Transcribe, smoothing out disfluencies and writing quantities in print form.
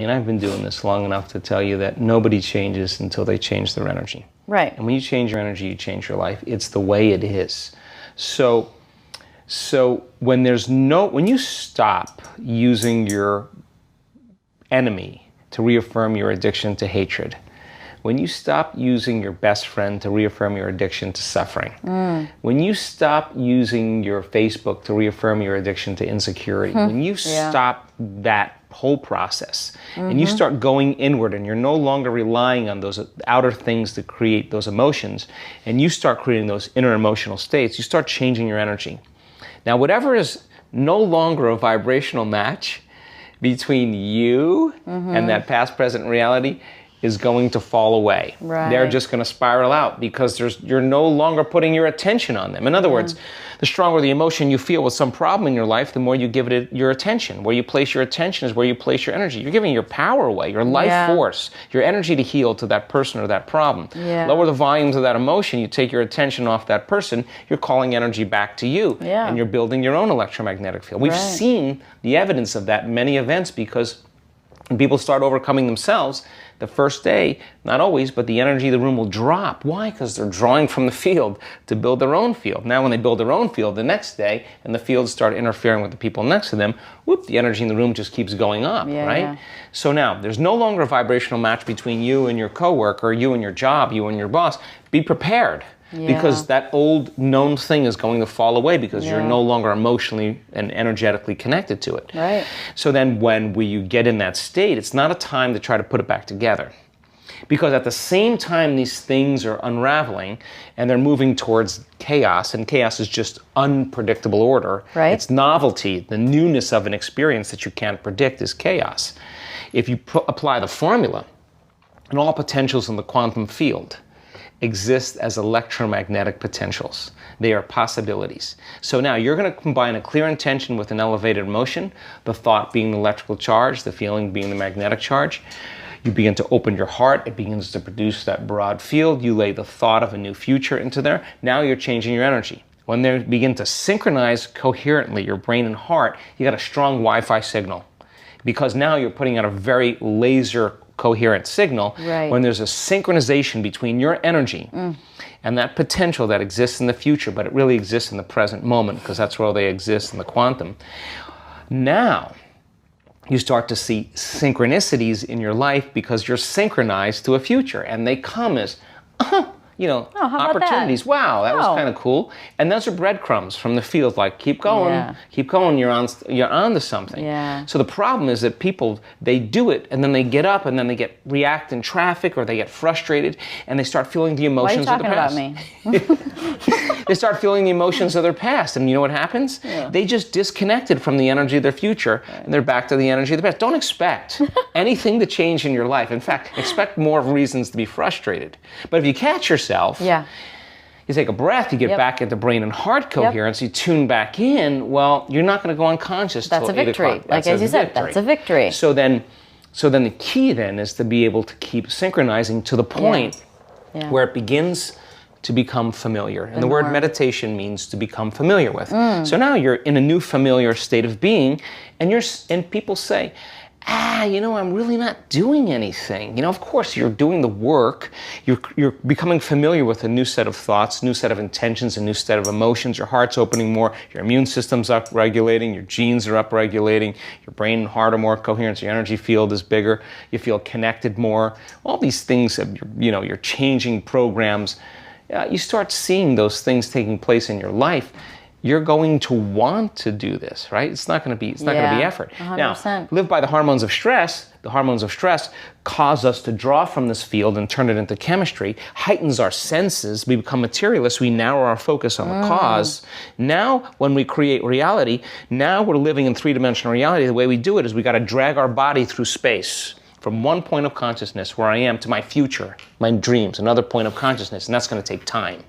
And I've been doing this long enough to tell you that nobody changes until they change their energy. Right. And when you change your energy, you change your life. It's the way it is. So when you stop using your enemy to reaffirm your addiction to hatred, when you stop using your best friend to reaffirm your addiction to suffering, when you stop using your Facebook to reaffirm your addiction to insecurity, when you stop that whole process and you start going inward and you're no longer relying on those outer things to create those emotions, and you start creating those inner emotional states, you start changing your energy. Now, whatever is no longer a vibrational match between you and that past, present reality is going to fall away. Right. They're just going to spiral out because you're no longer putting your attention on them. In other words, the stronger the emotion you feel with some problem in your life, the more you give it your attention. Where you place your attention is where you place your energy. You're giving your power away, your life force, your energy to heal to that person or that problem. Yeah. Lower the volumes of that emotion, you take your attention off that person, you're calling energy back to you. Yeah. And you're building your own electromagnetic field. We've seen the evidence of that in many events, because when people start overcoming themselves, the first day, not always, but the energy of the room will drop. Why? Because they're drawing from the field to build their own field. Now when they build their own field the next day and the fields start interfering with the people next to them, whoop, the energy in the room just keeps going up, right? Yeah. So now, there's no longer a vibrational match between you and your coworker, you and your job, you and your boss. Be prepared. Because that old known thing is going to fall away because you're no longer emotionally and energetically connected to it. Right. So then when you get in that state, it's not a time to try to put it back together. Because at the same time these things are unraveling and they're moving towards chaos, and chaos is just unpredictable order. Right. It's novelty, the newness of an experience that you can't predict is chaos. If you apply the formula, and all potentials in the quantum field exist as electromagnetic potentials. They are possibilities. So now you're going to combine a clear intention with an elevated emotion, the thought being the electrical charge, the feeling being the magnetic charge. You begin to open your heart. It begins to produce that broad field. You lay the thought of a new future into there. Now you're changing your energy. When they begin to synchronize coherently, your brain and heart, you got a strong Wi-Fi signal. Because now you're putting out a very laser coherent signal. Right. When there's a synchronization between your energy and that potential that exists in the future, but it really exists in the present moment because that's where they exist in the quantum. Now you start to see synchronicities in your life because you're synchronized to a future, and they come as opportunities. Wow, that was kind of cool. And those are breadcrumbs from the field, like keep going, you're on to something. Yeah. So the problem is that people, they do it and then they get up and then they react in traffic, or they get frustrated and they start feeling the emotions of the past. Why are you talking about me? They start feeling the emotions of their past, and you know what happens? They just disconnected from the energy of their future, and they're back to the energy of the past. Don't expect anything to change in your life. In fact, expect more reasons to be frustrated. But if you catch yourself, you take a breath, you get back into brain and heart coherence, you tune back in, well, you're not going to go unconscious till 8 o'clock. That's a victory. Like as you said, that's a victory. So then the key then is to be able to keep synchronizing to the point where it begins to become familiar. And the word meditation means to become familiar with. So now you're in a new familiar state of being, and people say, I'm really not doing anything. Of course, you're doing the work. You're becoming familiar with a new set of thoughts, new set of intentions, a new set of emotions. Your heart's opening more. Your immune system's up-regulating. Your genes are up-regulating. Your brain and heart are more coherent. So your energy field is bigger. You feel connected more. All these things, you're changing programs. You start seeing those things taking place in your life. You're going to want to do this, right? It's not going to be effort. 100%. Now, live by the hormones of stress. The hormones of stress cause us to draw from this field and turn it into chemistry, heightens our senses. We become materialists. We narrow our focus on the cause. Now, when we create reality, now we're living in three-dimensional reality. The way we do it is we got to drag our body through space from one point of consciousness where I am to my future, my dreams, another point of consciousness, and that's going to take time.